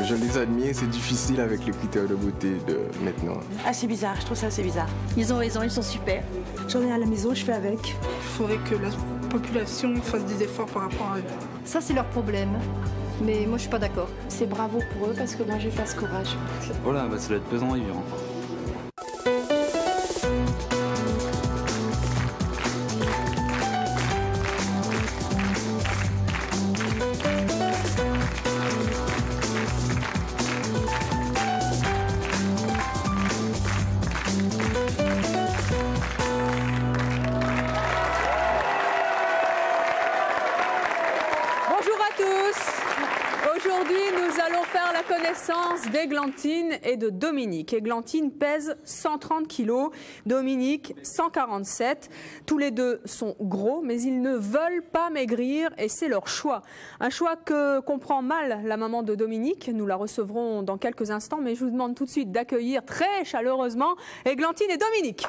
je les admire, c'est difficile avec les critères de beauté de maintenant. Ah, c'est bizarre, je trouve ça assez bizarre. Ils ont raison, ils sont super. J'en ai à la maison, je fais avec. Il faudrait que la population fasse des efforts par rapport à eux. Ça, c'est leur problème. Mais moi, je suis pas d'accord. C'est bravo pour eux parce que moi, j'ai pas ce courage. Oh là, bah, ça doit être pesant à vivre. Aujourd'hui, nous allons faire la connaissance d'Églantine et de Dominique. Églantine pèse 130 kg, Dominique 147. Tous les deux sont gros, mais ils ne veulent pas maigrir et c'est leur choix. Un choix que comprend mal la maman de Dominique. Nous la recevrons dans quelques instants, mais je vous demande tout de suite d'accueillir très chaleureusement Églantine et Dominique.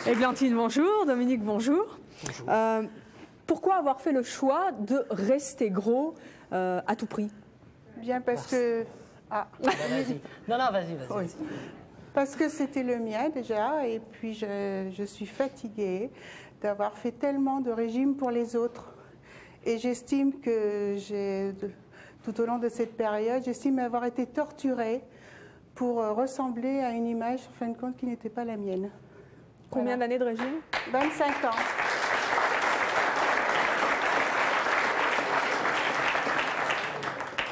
Églantine, bonjour. Dominique, bonjour. Bonjour. Pourquoi avoir fait le choix de rester gros à tout prix? Bien parce que... Ah. Vas-y. Non, vas-y. Oui. Parce que c'était le mien déjà, et puis je suis fatiguée d'avoir fait tellement de régimes pour les autres. Et j'estime que tout au long de cette période, j'estime avoir été torturée pour ressembler à une image, en fin de compte, qui n'était pas la mienne. Combien d'années de régime? 25 ans.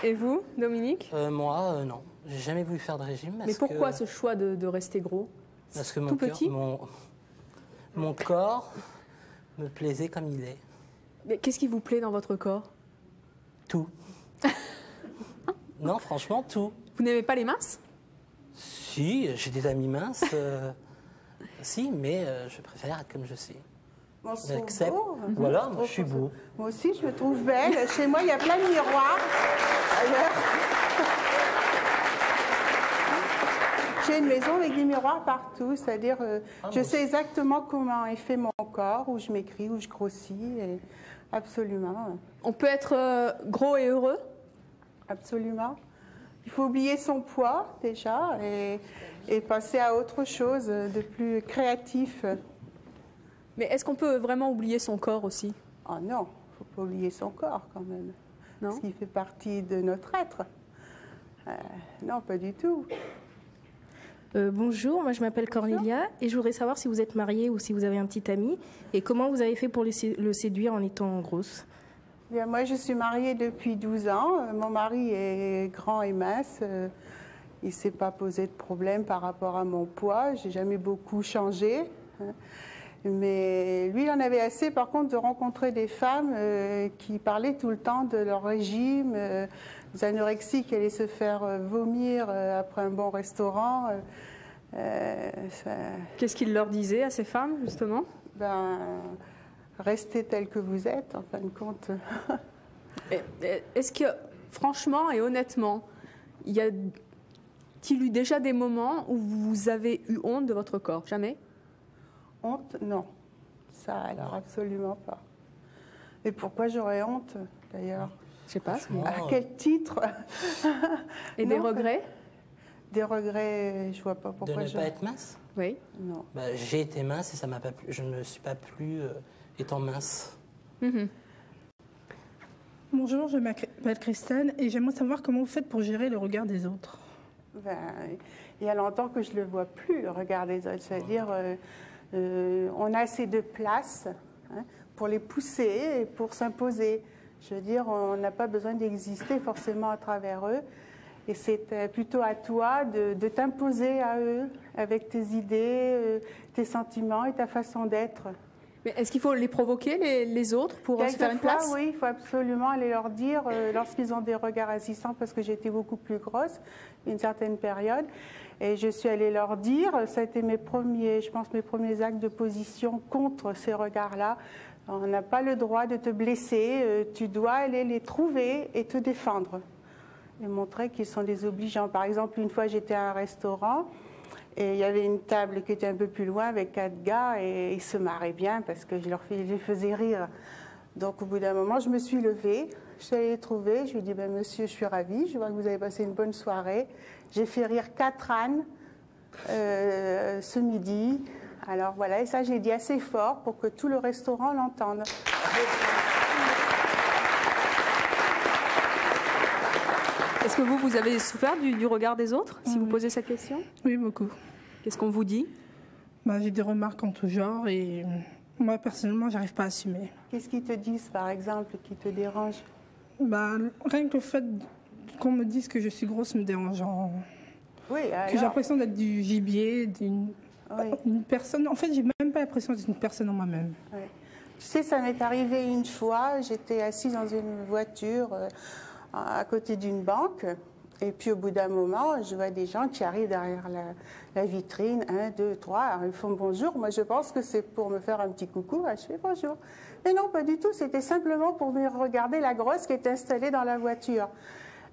Et vous, Dominique? Moi, non. J'ai jamais voulu faire de régime. Mais pourquoi ce choix de rester gros? Parce que mon corps me plaisait comme il est. Mais qu'est-ce qui vous plaît dans votre corps? Tout. Non, franchement, tout. Vous n'aimez pas les minces? Si, j'ai des amis minces. Si, mais je préfère être comme je suis. J'accepte. Voilà, moi, je suis beau. Moi aussi, je me trouve belle. Chez moi, il y a plein de miroirs. J'ai une maison avec des miroirs partout. C'est-à-dire, je sais exactement comment est fait mon corps, où je m'écris, où je grossis. Et... Absolument. On peut être gros et heureux? Absolument. Il faut oublier son poids, déjà, et passer à autre chose de plus créatif. Mais est-ce qu'on peut vraiment oublier son corps aussi? Oh non, il ne faut pas oublier son corps quand même. Non? Parce qu'il fait partie de notre être. Non, pas du tout. Bonjour, moi je m'appelle Cornelia et je voudrais savoir si vous êtes mariée ou si vous avez un petit ami et comment vous avez fait pour le séduire en étant grosse. Bien, moi je suis mariée depuis 12 ans. Mon mari est grand et mince. Il ne s'est pas posé de problème par rapport à mon poids. Je n'ai jamais beaucoup changé. Mais lui, il en avait assez, par contre, de rencontrer des femmes qui parlaient tout le temps de leur régime, des anorexies qui allaient se faire vomir après un bon restaurant. Qu'est-ce qu'il leur disait à ces femmes, justement? Restez tel que vous êtes, en fin de compte. Est-ce que, franchement et honnêtement, y a-t-il eu déjà des moments où vous avez eu honte de votre corps? Jamais? Honte? Non. Ça, alors, absolument pas. Et pourquoi j'aurais honte, d'ailleurs? Je sais pas. À quel titre? Et des regrets? Des regrets, je vois pas pourquoi. De ne pas être mince? Oui. Non. J'ai été mince et ça m'a pas plu. Je ne me suis pas plu étant mince. Bonjour, je m'appelle Christine et j'aimerais savoir comment vous faites pour gérer le regard des autres. Il y a longtemps que je ne le vois plus, le regard des autres. C'est-à-dire, on a assez de place pour les pousser et pour s'imposer. Je veux dire, on n'a pas besoin d'exister forcément à travers eux. Et c'est plutôt à toi de t'imposer à eux avec tes idées, tes sentiments et ta façon d'être. Mais est-ce qu'il faut les provoquer, les autres, pour se faire une place? Oui, il faut absolument aller leur dire, lorsqu'ils ont des regards assistants, parce que j'étais beaucoup plus grosse, une certaine période, et je suis allée leur dire, ça a été mes premiers actes de position contre ces regards-là. On n'a pas le droit de te blesser, tu dois aller les trouver et te défendre. Et montrer qu'ils sont désobligeants. Par exemple, une fois j'étais à un restaurant, Et il y avait une table qui était un peu plus loin avec 4 gars et ils se marraient bien parce que je les faisais rire. Donc au bout d'un moment, je me suis levée, je suis allée les trouver, je lui ai dit ben, monsieur, je suis ravie, je vois que vous avez passé une bonne soirée. J'ai fait rire 4 ânes ce midi. Alors voilà, et ça j'ai dit assez fort pour que tout le restaurant l'entende. Est-ce que vous avez souffert du regard des autres, si vous posez cette question? Oui, beaucoup. Qu'est-ce qu'on vous dit? J'ai des remarques en tout genre et moi, personnellement, j'arrive pas à assumer. Qu'est-ce qu'ils te disent, par exemple, qui te dérange? Rien que le fait qu'on me dise que je suis grosse me dérange. Oui, alors... Que j'ai l'impression d'être du gibier, d'une personne. En fait, j'ai même pas l'impression d'être une personne en moi-même. Oui. Tu sais, ça m'est arrivé une fois, j'étais assise dans une voiture à côté d'une banque. Et puis au bout d'un moment, je vois des gens qui arrivent derrière la vitrine, 1, 2, 3, alors ils font bonjour. Moi, je pense que c'est pour me faire un petit coucou. Je fais bonjour. Mais non, pas du tout. C'était simplement pour venir regarder la grosse qui était installée dans la voiture.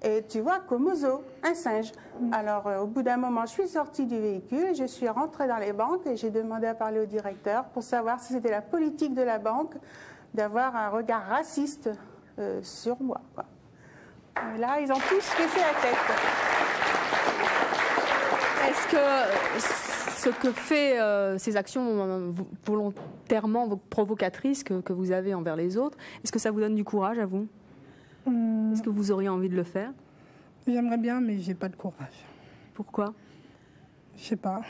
Et tu vois, comme au zoo, un singe. Alors au bout d'un moment, je suis sortie du véhicule, je suis rentrée dans les banques et j'ai demandé à parler au directeur pour savoir si c'était la politique de la banque d'avoir un regard raciste sur moi, quoi. Là, ils ont tous baissé la tête. Est-ce que ce que fait ces actions volontairement provocatrices que vous avez envers les autres, est-ce que ça vous donne du courage à vous? Est-ce que vous auriez envie de le faire? J'aimerais bien, mais j'ai pas de courage. Pourquoi? Je sais pas.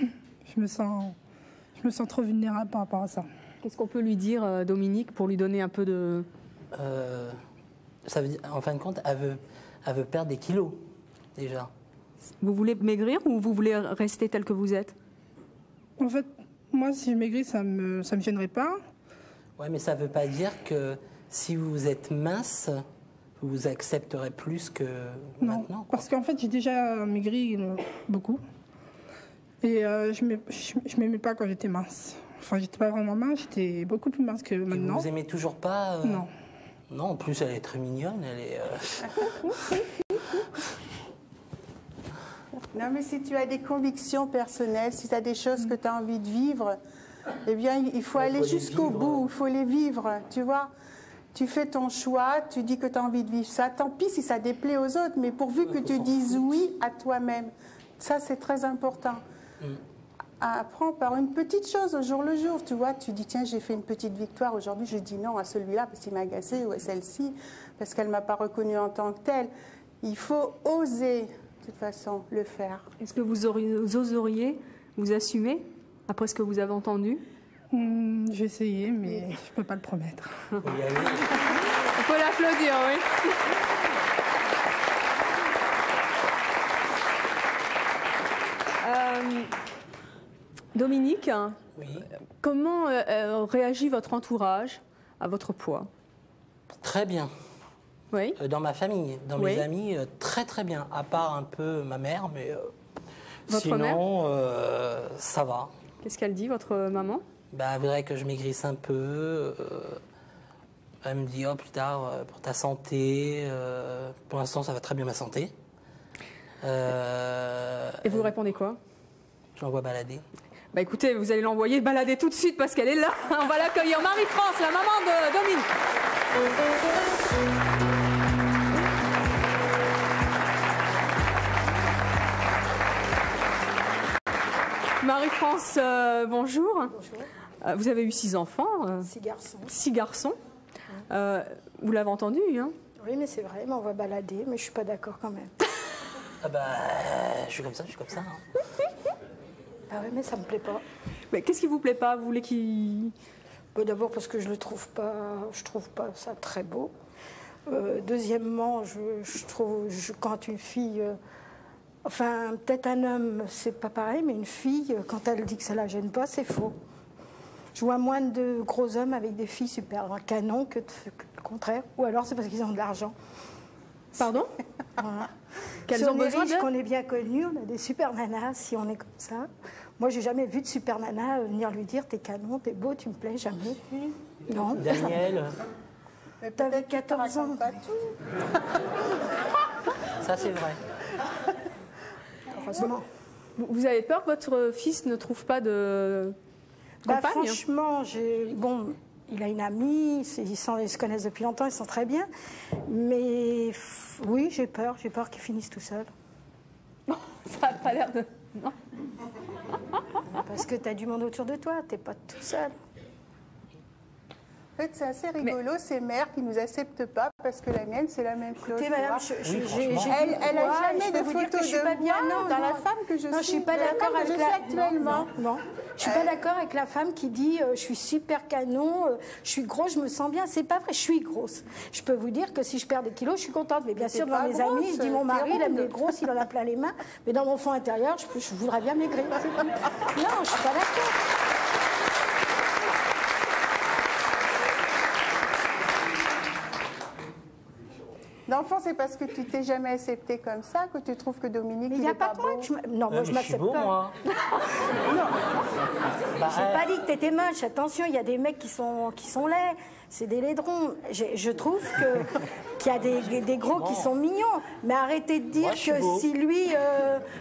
Je me sens trop vulnérable par rapport à ça. Qu'est-ce qu'on peut lui dire, Dominique, pour lui donner un peu de... Ça veut dire, en fin de compte, elle veut perdre des kilos, déjà. Vous voulez maigrir ou vous voulez rester tel que vous êtes? En fait, moi, si je maigris, ça me gênerait pas. Oui, mais ça ne veut pas dire que si vous êtes mince, vous accepterez plus que maintenant. Non, parce qu'en fait, j'ai déjà maigri beaucoup. Et je m'aimais pas quand j'étais mince. Enfin, j'étais pas vraiment mince, j'étais beaucoup plus mince que maintenant. Vous aimez toujours pas Non. Non, en plus, elle est très mignonne. Elle est, Non, mais si tu as des convictions personnelles, si tu as des choses que tu as envie de vivre, eh bien, il faut aller jusqu'au bout, il faut les vivre, tu vois. Tu fais ton choix, tu dis que tu as envie de vivre ça. Tant pis si ça déplaît aux autres, mais pourvu que tu dises oui à toi-même. Ça, c'est très important. Apprends par une petite chose au jour le jour, tu vois. Tu dis, tiens, j'ai fait une petite victoire. Aujourd'hui, je dis non à celui-là parce qu'il m'a agacé ou à celle-ci parce qu'elle ne m'a pas reconnue en tant que telle. Il faut oser, de toute façon, le faire. Est-ce que vous oseriez vous assumer après ce que vous avez entendu? J'ai essayé, mais je ne peux pas le promettre. On peut l'applaudir, oui. Dominique, oui. Comment réagit votre entourage à votre poids? Très bien. Oui. Dans ma famille, dans mes amis, très très bien. À part un peu ma mère, mais votre sinon, ça va. Qu'est-ce qu'elle dit, votre maman? Elle voudrait que je maigrisse un peu. Elle me dit, oh, plus tard, pour ta santé. Pour l'instant, ça va très bien ma santé. Et vous répondez quoi? Je l'envoie balader. Écoutez, vous allez l'envoyer balader tout de suite parce qu'elle est là. On va l'accueillir. Marie-France, la maman de Dominique. Marie-France, bonjour. Bonjour. Vous avez eu 6 enfants. 6 garçons. 6 garçons. Vous l'avez entendu, hein? Oui, mais c'est vrai, on va balader, mais je suis pas d'accord quand même. Je suis comme ça, Hein. Ah oui, mais ça me plaît pas. Mais qu'est-ce qui vous plaît pas? Vous voulez qu'il... D'abord parce que je trouve pas ça très beau. Deuxièmement, je trouve quand une fille, enfin peut-être un homme, c'est pas pareil, mais une fille, quand elle dit que ça la gêne pas, c'est faux. Je vois moins de gros hommes avec des filles super canon que le contraire. Ou alors c'est parce qu'ils ont de l'argent. Pardon? Voilà. Qu'elles si ont on est besoin riche, de... qu'on est bien connus, on a des super nanas, si on est comme ça. Moi, j'ai jamais vu de super nana venir lui dire t'es canon, t'es beau, tu me plais, jamais. Non. Daniel. T'avais 14 ans. Pas tout. Ça, c'est vrai. Heureusement. Vous avez peur que votre fils ne trouve pas de compagne? Franchement, bon, il a une amie, ils se connaissent depuis longtemps, ils sont très bien. Mais oui, j'ai peur qu'il finisse tout seul. Ça n'a pas l'air de... Non. Parce que tu as du monde autour de toi, tu n'es pas tout seul. En fait, c'est assez rigolo, ces mères qui ne nous acceptent pas, parce que la mienne, c'est la même chose. Écoutez, madame, elle n'a jamais de photos de moi dans la femme que je suis. Non, je suis pas d'accord avec actuellement. Non, je suis pas d'accord avec la femme qui dit je suis super canon, je suis grosse, je me sens bien. C'est pas vrai, je suis grosse. Je peux vous dire que si je perds des kilos, je suis contente. Mais bien sûr, devant mes amis, je dis mon mari, il aime les grosses, il en a plein les mains. Mais dans mon fond intérieur, je voudrais bien maigrir. Non, je suis pas d'accord. Dans le fond, c'est parce que tu t'es jamais accepté comme ça que tu trouves que Dominique il n'est pas beau. Non, moi je m'accepte pas. Moi. J'ai pas dit que tu étais moche. Attention, il y a des mecs qui sont laids. C'est des laidrons. Je trouve qu'il y a des gros qui sont mignons. Mais arrêtez de dire que si lui,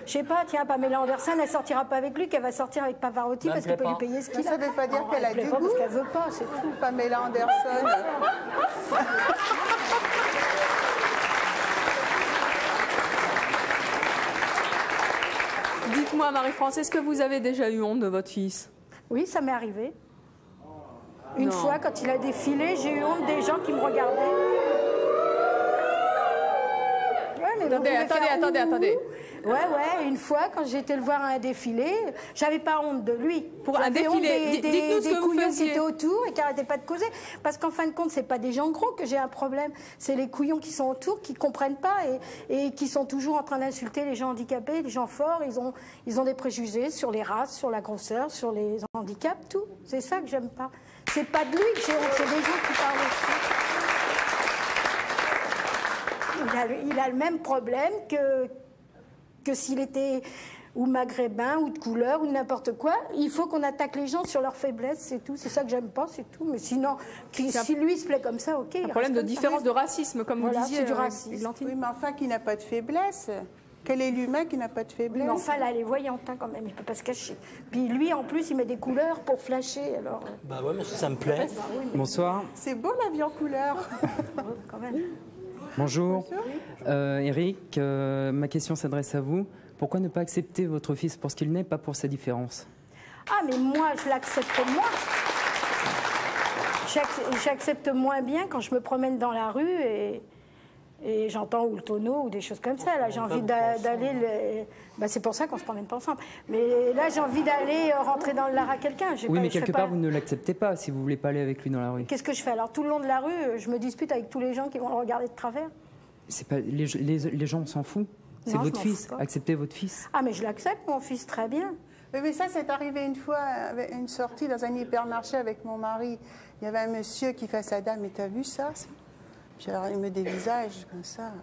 je sais pas, tiens, Pamela Anderson, elle sortira pas avec lui, qu'elle va sortir avec Pavarotti parce qu'elle peut lui payer ce qu'il a. Ça ne veut pas dire qu'elle a du goût. Parce qu'elle veut pas, c'est tout. Pamela Anderson. Dites-moi, Marie-France, est-ce que vous avez déjà eu honte de votre fils? Oui, ça m'est arrivé. Une fois, quand il a défilé, j'ai eu honte des gens qui me regardaient. Ouais, Attendez. Ouais, une fois, quand j'ai été le voir à un défilé, j'avais pas honte de lui. Pour un défilé, dites-nous ce que vous faisiez. Qui étaient autour et qui n'arrêtaient pas de causer. Parce qu'en fin de compte, c'est pas des gens gros que j'ai un problème. C'est les couillons qui sont autour, qui comprennent pas et qui sont toujours en train d'insulter les gens handicapés, les gens forts. Ils ont des préjugés sur les races, sur la grosseur, sur les handicaps, tout. C'est ça que j'aime pas. C'est pas de lui que j'ai honte, c'est des gens qui parlent aussi. Il a le même problème que s'il était ou maghrébin ou de couleur ou n'importe quoi. Il faut qu'on attaque les gens sur leurs faiblesses, c'est tout. C'est ça que j'aime pas, c'est tout. Mais sinon, si lui se plaît comme ça, ok. Un problème de différence de racisme, comme vous disiez. C'est du racisme. Oui, mais enfin, qui n'a pas de faiblesse? Quel est l'humain qui n'a pas de faiblesse? Mais enfin, là, elle est voyante quand même, il ne peut pas se cacher. Puis lui, en plus, il met des couleurs pour flasher, alors... Bah ouais, mais ça me plaît. Bonsoir. C'est beau, la vie en couleur. Quand même. Bonjour. Eric, ma question s'adresse à vous. Pourquoi ne pas accepter votre fils pour ce qu'il n'est, pas pour sa différence? Ah, mais moi, je l'accepte moins. J'accepte moins bien quand je me promène dans la rue et j'entends ou le tonneau ou des choses comme ça. Là, j'ai envie d'aller... Bah, c'est pour ça qu'on ne se promène pas ensemble. Mais là, j'ai envie d'aller rentrer dans le lard à quelqu'un. Oui, mais quelque part, vous ne l'acceptez pas si vous ne voulez pas aller avec lui dans la rue. Qu'est-ce que je fais? Alors, tout le long de la rue, je me dispute avec tous les gens qui vont le regarder de travers. C'est pas, les gens s'en foutent. C'est votre fils. Acceptez votre fils. Ah, mais je l'accepte, mon fils, très bien. Mais ça, c'est arrivé une fois, une sortie dans un hypermarché avec mon mari. Il y avait un monsieur qui fait à sa dame, mais t'as vu ça? Puis alors, il me dévisage comme ça.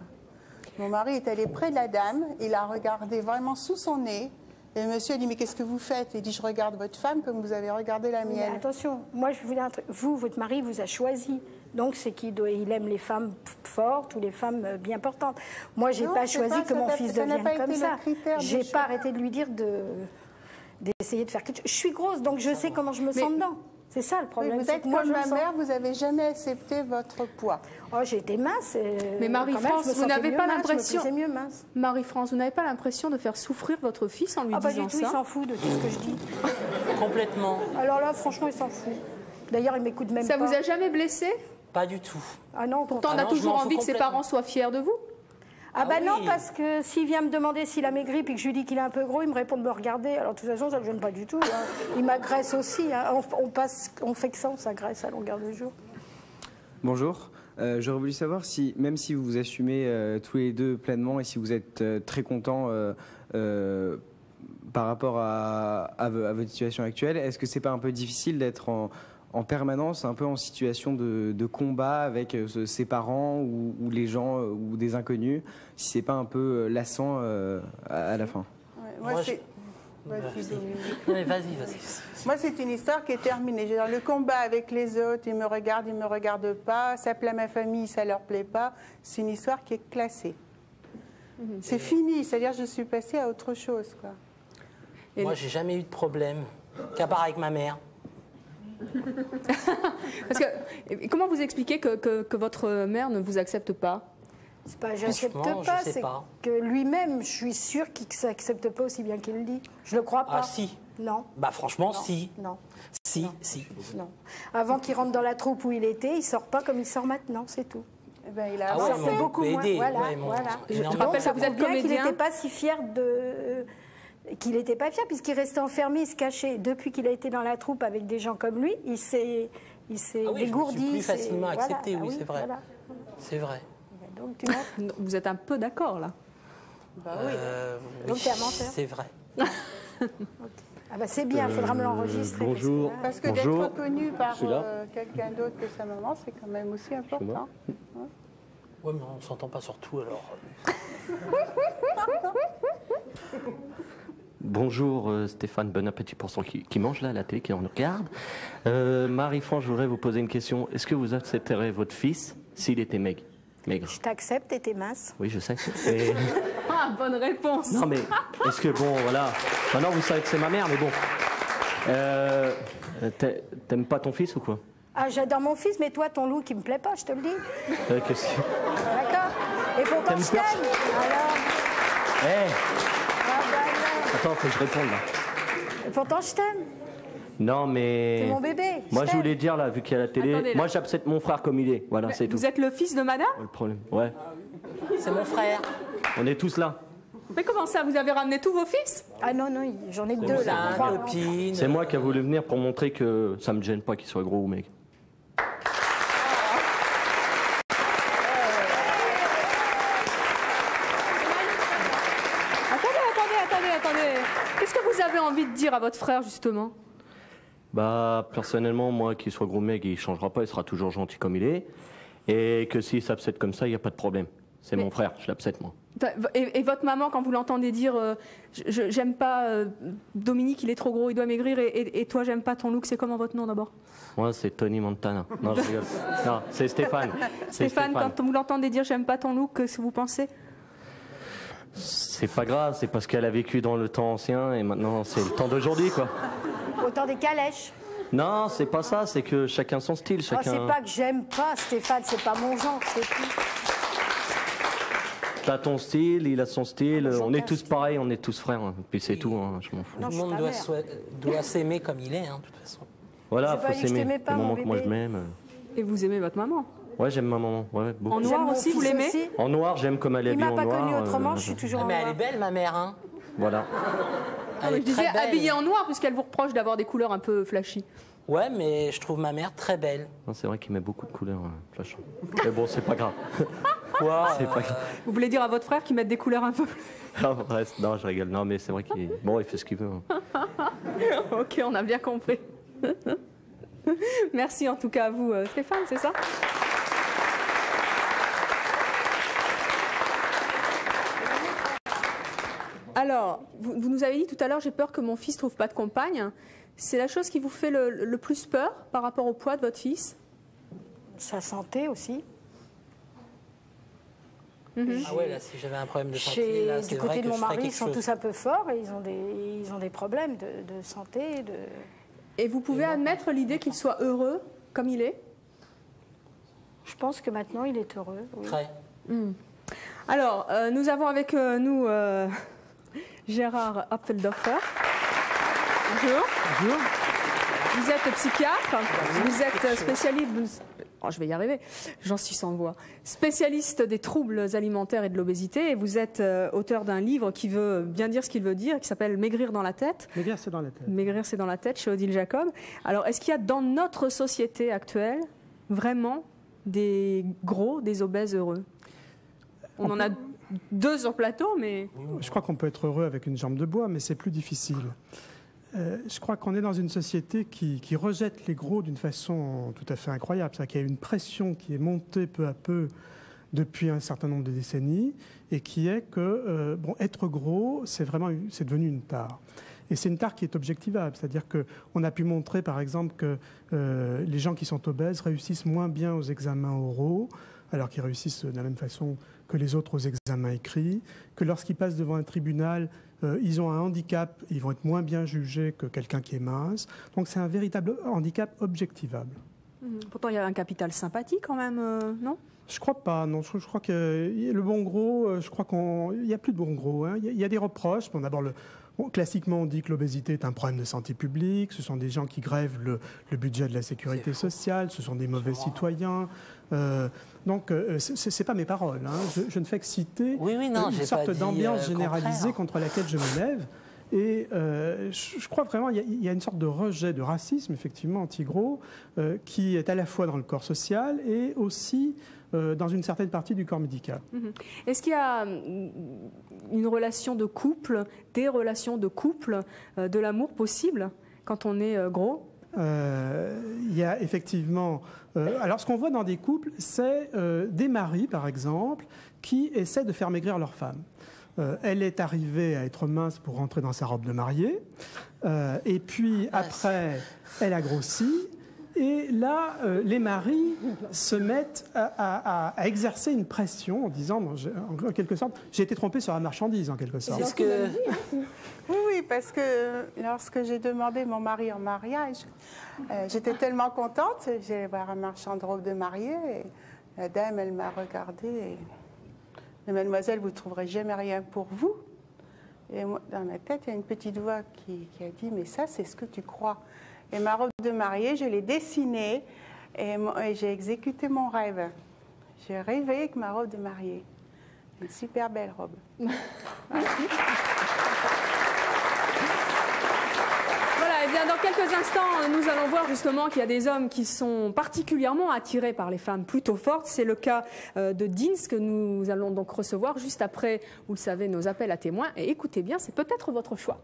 Mon mari est allé près de la dame, il a regardé vraiment sous son nez. Et le monsieur a dit, mais qu'est-ce que vous faites? Il dit, je regarde votre femme comme vous avez regardé la mienne. Mais attention, moi, je vous dis un truc. Vous, votre mari vous a choisi. Donc, c'est qu'il aime les femmes fortes ou les femmes bien portantes. Moi, j'ai pas choisi que mon fils devienne comme ça. J'ai pas arrêté de lui dire d'essayer de faire quelque chose. Je suis grosse, donc je sais comment je me sens dedans. C'est ça le problème. Vous êtes comme ma mère, vous n'avez jamais accepté votre poids. Oh, j'ai été mince. Mais Marie-France, vous n'avez pas l'impression... Marie-France, vous n'avez pas l'impression de faire souffrir votre fils en lui disant ça? Pas du tout, il s'en fout de tout ce que je dis. Complètement. Alors là, franchement, il s'en fout. D'ailleurs, il m'écoute même pas. Ça vous a jamais blessé? Pas du tout. Ah non, pourtant, on a toujours envie que ses parents soient fiers de vous. Ah bah oui. Non, parce que s'il vient me demander s'il a maigri puis que je lui dis qu'il est un peu gros, il me répond de me regarder. Alors de toute façon, ça ne me gêne pas du tout. Hein. Il m'agresse aussi. Hein. On fait que ça, on s'agresse à longueur de jour. Bonjour. J'aurais voulu savoir si, même si vous assumez tous les deux pleinement et si vous êtes très contents par rapport à votre situation actuelle, est-ce que c'est pas un peu difficile d'être en permanence un peu en situation de combat avec ses parents ou les gens ou des inconnus, si c'est pas un peu lassant à la fin? Ouais, moi, c'est... Vas-y. Moi, c'est une histoire qui est terminée. Le combat avec les autres, ils me regardent pas, ça plaît à ma famille, ça leur plaît pas, c'est une histoire qui est classée. C'est fini, c'est-à-dire je suis passée à autre chose, quoi. Moi, j'ai jamais eu de problème, qu'à part avec ma mère. Parce que, comment vous expliquez que votre mère ne vous accepte pas? C'est pas j'accepte Franchement, pas, je sais c'est pas. que lui-même, je suis sûre qu'il ne s'accepte pas aussi bien qu'il le dit. Je le crois pas. Ah si. Non. Bah franchement, Non. si. Non. Si, Non. si. Non. Avant qu'il rentre dans la troupe où il était, il sort pas comme il sort maintenant, c'est tout. Eh ben, il a Ah ouais, Ça fait mon beaucoup moins. BD, Voilà, ouais, voilà. je Donc, rappelle ça que vous êtes prouve bien qu'il comédien. n'était pas si fier de... qu'il n'était pas fier puisqu'il restait enfermé, il se cachait. Depuis qu'il a été dans la troupe avec des gens comme lui, il s'est Ah oui, je me dégourdi. suis plus il s'est- facilement voilà. accepté, Ah oui, c'est vrai. voilà. C'est vrai. Donc tu montres. Vous êtes un peu d'accord là. Bah oui. Donc t'es un menteur. C'est vrai. Ah bah c'est bien, il faudra me l'enregistrer. Bonjour. Parce que Bonjour. d'être connu par Je suis là. quelqu'un d'autre que sa maman, c'est quand même aussi important. Ouais, mais on s'entend pas sur tout alors. Bonjour Stéphane, bon appétit pour ceux qui mangent là à la télé, qui en regarde. Marie-France, je voudrais vous poser une question. Est-ce que vous accepterez votre fils s'il était maigre? Je t'accepte et t'es mince. Oui, je sais. Et- Ah, bonne réponse. Non mais, est-ce que bon, voilà. Maintenant vous savez que c'est ma mère, mais bon. T'aimes pas ton fils ou quoi? Ah, j'adore mon fils, mais toi, ton look, il me plaît pas, je te le dis. D'accord. Et pourtant, T'aimes je t'aime. Alors, Eh, ah bah non. attends, faut que je réponde là. Et pourtant, je t'aime. Non mais... C'est mon bébé. Moi je t'aime. voulais dire là, vu qu'il y a la télé, Attendez, là. moi j'accepte mon frère comme il est. Voilà, c'est tout. Vous êtes le fils de madame? Le problème. Ouais. C'est mon frère. On est tous là. Mais comment ça? Vous avez ramené tous vos fils? Ah non, non, j'en ai que deux là. Sa Trois. copine. C'est moi qui a voulu venir pour montrer que ça me gêne pas qu'il soit gros ou maigre. Attendez. Qu'est-ce que vous avez envie de dire à votre frère justement? Bah, personnellement, moi, qu'il soit gros maigre, il changera pas, il sera toujours gentil comme il est. Et que s'il s'absède comme ça, il n'y a pas de problème. C'est mon frère, je l'accepte, moi. Et votre maman, quand vous l'entendez dire j'aime pas Dominique, il est trop gros, il doit maigrir, et toi, j'aime pas ton look, c'est comment votre nom d'abord? Moi, c'est Tony Montana. Non, je rigole. Non, c'est Stéphane. C'est Stéphane, quand vous l'entendez dire j'aime pas ton look, qu'est-ce que vous pensez? C'est pas grave, c'est parce qu'elle a vécu dans le temps ancien et maintenant c'est le temps d'aujourd'hui, quoi. Autant des calèches. Non, c'est pas ça, c'est que chacun son style, Oh, chacun... c'est pas que j'aime pas Stéphane, c'est pas mon genre, c'est tout. T'as ton style, il a son style, Ah, on est tous pareils, on est tous frères, hein. Puis c'est tout, hein, je m'en fous. Non, Tout je le suis monde ta mère. doit s'aimer comme il est, hein, de toute façon. Voilà, J'ai pas faut dit que je s'aimer. t'aimais pas, Du mon moment que moi je bébé. m'aime. Et vous aimez votre maman? Ouais, j'aime ma maman, ouais, beaucoup. En J'aime noir mon aussi, vous fils l'aimez? aussi. En noir, j'aime comme elle est Il habillée m'a en pas noir. connu autrement, je suis toujours Ah, en mais elle noir. est belle, ma mère, hein. Voilà. Elle Je est disais très belle. habillée en noir, puisqu'elle vous reproche d'avoir des couleurs un peu flashy. Ouais, mais je trouve ma mère très belle. Non, c'est vrai qu'il met beaucoup de couleurs flashantes. Mais bon, c'est pas grave. Quoi C'est pas grave. Vous voulez dire à votre frère qu'il mette des couleurs un peu Non, reste, non, je rigole. Non, mais c'est vrai qu'il bon, il fait ce qu'il veut. Hein. Ok, on a bien compris. Merci en tout cas à vous, Stéphane, c'est ça? Alors, vous nous avez dit tout à l'heure, j'ai peur que mon fils ne trouve pas de compagne. C'est la chose qui vous fait le plus peur par rapport au poids de votre fils? Sa santé aussi. Ah ouais, là, si j'avais un problème de santé, là, c'est Du vrai côté que de mon je ferais mari, ils quelque sont chose. tous un peu forts et ils ont des problèmes de santé. Et vous pouvez admettre l'idée qu'il soit heureux comme il est? Je pense que maintenant, il est heureux. Oui. Très. Alors, nous avons avec nous Gérard Apfeldorfer. Bonjour. Bonjour. Vous êtes psychiatre, vous êtes spécialiste, oh, je vais y arriver, j'en suis sans voix, spécialiste des troubles alimentaires et de l'obésité, et vous êtes auteur d'un livre qui veut bien dire ce qu'il veut dire, qui s'appelle Maigrir dans la tête. Maigrir, c'est dans la tête. Maigrir, c'est dans la tête, chez Odile Jacob. Alors, est-ce qu'il y a dans notre société actuelle vraiment des gros, des obèses heureux? On en a deux sur plateau, mais... Je crois qu'on peut être heureux avec une jambe de bois, mais c'est plus difficile. Je crois qu'on est dans une société qui rejette les gros d'une façon tout à fait incroyable. C'est-à-dire qu'il y a une pression qui est montée peu à peu depuis un certain nombre de décennies et qui est que être gros, c'est devenu une tare. Et c'est une tare qui est objectivable. C'est-à-dire qu'on a pu montrer, par exemple, que les gens qui sont obèses réussissent moins bien aux examens oraux, alors qu'ils réussissent de la même façon que les autres aux examens écrits, que lorsqu'ils passent devant un tribunal, ils ont un handicap, ils vont être moins bien jugés que quelqu'un qui est mince. Donc c'est un véritable handicap objectivable. Pourtant, il y a un capital sympathie quand même, non? Je crois pas, non. Je crois que le bon gros, je crois qu'il n'y a plus de bon gros. Hein. Il y a des reproches. Bon, d'abord, classiquement, on dit que l'obésité est un problème de santé publique. Ce sont des gens qui grèvent le budget de la sécurité sociale. Ce sont des mauvais citoyens. Donc, c'est pas mes paroles. Hein. Je ne fais que citer une sorte d'ambiance généralisée contre laquelle je me lève. Et je crois vraiment qu'il y a une sorte de rejet de racisme, effectivement, anti-gros, qui est à la fois dans le corps social et aussi dans une certaine partie du corps médical. Est-ce qu'il y a une relation de couple, des relations de couple, de l'amour possible quand on est gros? Il y a effectivement... alors, ce qu'on voit dans des couples, c'est des maris, par exemple, qui essaient de faire maigrir leur femme. Elle est arrivée à être mince pour rentrer dans sa robe de mariée. Et puis, après, elle a grossi. Et là, les maris se mettent à exercer une pression en disant, en quelque sorte, j'ai été trompé sur la marchandise, en quelque sorte. Oui, parce que lorsque j'ai demandé mon mari en mariage, j'étais tellement contente. J'allais voir un marchand de robes de mariée et la dame, elle m'a regardée et mademoiselle, vous ne trouverez jamais rien pour vous. Et moi, dans ma tête, il y a une petite voix qui a dit, mais ça, c'est ce que tu crois. Et ma robe de mariée, je l'ai dessinée et j'ai exécuté mon rêve. J'ai rêvé avec ma robe de mariée. Une super belle robe. Voilà, et bien dans quelques instants, nous allons voir justement qu'il y a des hommes qui sont particulièrement attirés par les femmes plutôt fortes. C'est le cas de Dins que nous allons donc recevoir juste après, vous le savez, nos appels à témoins. Et écoutez bien, c'est peut-être votre choix.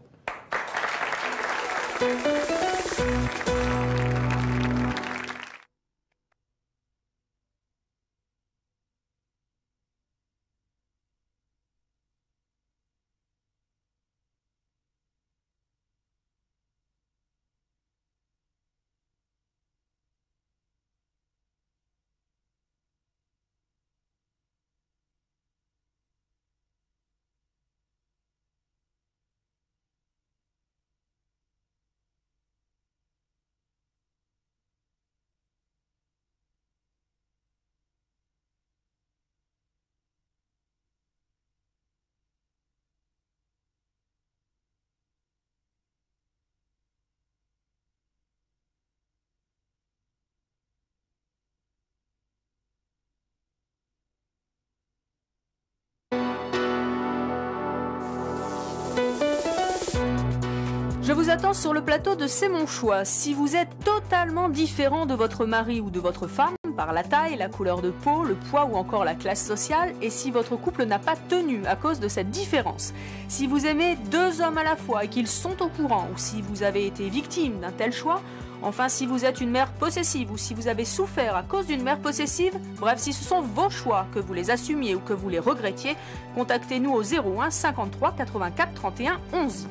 Je vous attends sur le plateau de C'est mon choix. Si vous êtes totalement différent de votre mari ou de votre femme, par la taille, la couleur de peau, le poids ou encore la classe sociale, et si votre couple n'a pas tenu à cause de cette différence, si vous aimez deux hommes à la fois et qu'ils sont au courant, ou si vous avez été victime d'un tel choix, enfin si vous êtes une mère possessive ou si vous avez souffert à cause d'une mère possessive, bref, si ce sont vos choix, que vous les assumiez ou que vous les regrettiez, contactez-nous au 01 53 84 31 11.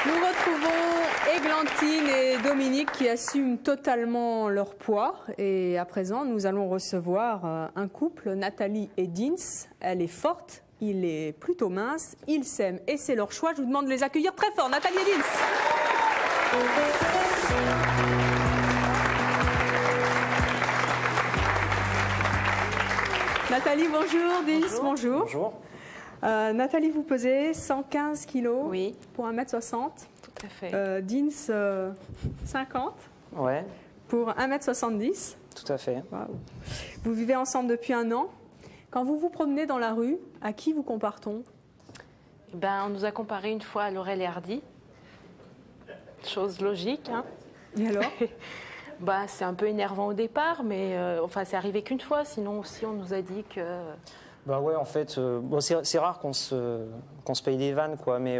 Nous retrouvons Églantine et Dominique qui assument totalement leur poids. Et à présent, nous allons recevoir un couple, Nathalie et Dins. Elle est forte, il est plutôt mince, ils s'aiment et c'est leur choix. Je vous demande de les accueillir très fort, Nathalie et Dins. Nathalie, bonjour. Dins, bonjour. Bonjour. Nathalie, vous pesez 115 kilos oui. Pour 1m60. Tout à fait. Dins, 50 ouais. Pour 1m70. Tout à fait. Wow. Vous vivez ensemble depuis 1 an. Quand vous vous promenez dans la rue, à qui vous compare-t-on? On nous a comparé une fois à Laurel et Hardy. Chose logique. Hein. Et alors? C'est un peu énervant au départ, mais c'est arrivé qu'une fois. Sinon aussi, on nous a dit que... Bah ouais, en fait, c'est rare qu'on se paye des vannes, quoi, mais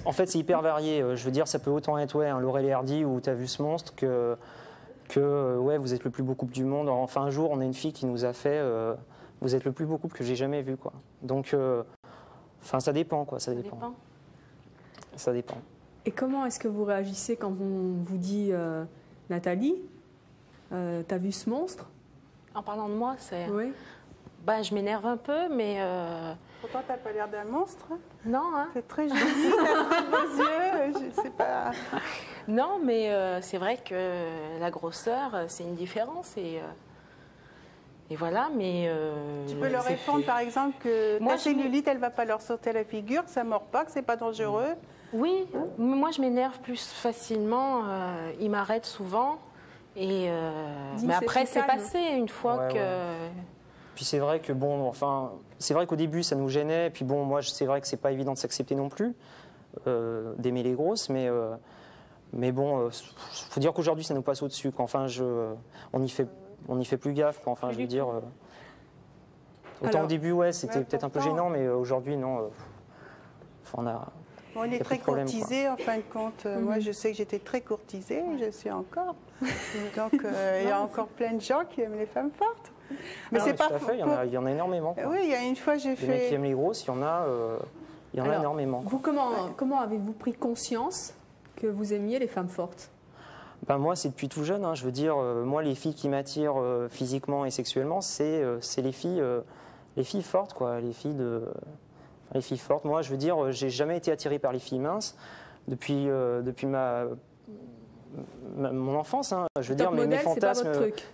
en fait, c'est hyper varié. Je veux dire, ça peut autant être un Laurel et Hardy où tu as vu ce monstre que ouais, vous êtes le plus beau couple du monde. Enfin, un jour, on a une fille qui nous a fait vous êtes le plus beau couple que j'ai jamais vu, quoi. Donc, ça dépend, quoi, ça dépend. Ça dépend. Et comment est-ce que vous réagissez quand on vous dit Nathalie, t'as vu ce monstre? En parlant de moi, c'est... Oui. Bah, je m'énerve un peu, mais... Pourtant, t'as pas l'air d'un monstre. Non, hein. C'est très joli, t'as très beaux yeux, je sais pas... Non, mais c'est vrai que la grosseur, c'est une différence et voilà, mais... Tu peux leur répondre, par exemple, que ta cellulite, elle va pas leur sauter à la figure, que ça mord pas, que c'est pas dangereux. Oui, moi, je m'énerve plus facilement. Ils m'arrêtent souvent. Mais après, c'est passé une fois que... Puis c'est vrai que bon, enfin, c'est vrai qu'au début ça nous gênait. Puis bon, moi c'est vrai que c'est pas évident de s'accepter non plus, d'aimer les grosses, mais bon, faut dire qu'aujourd'hui ça nous passe au-dessus. Enfin, on y fait plus gaffe. Quoi. Enfin, je veux dire, autant au début, ouais, c'était peut-être un peu gênant, mais aujourd'hui non. On est très courtisés, en fin de compte. Moi, je sais que j'étais très courtisée, je suis encore. Donc, il y a encore plein de gens qui aiment les femmes fortes. Mais c'est pas faux. Il y en a énormément. Quoi. Oui, il y a une fois, j'ai fait... Les mecs qui aiment les grosses, il y en a énormément. Vous, comment avez-vous pris conscience que vous aimiez les femmes fortes? Ben moi, c'est depuis tout jeune. Hein. Je veux dire, moi, les filles qui m'attirent physiquement et sexuellement, c'est les filles fortes, quoi. Les filles fortes. Moi, je veux dire, j'ai jamais été attiré par les filles minces depuis mon enfance. Hein. Je veux dire, mes fantasmes.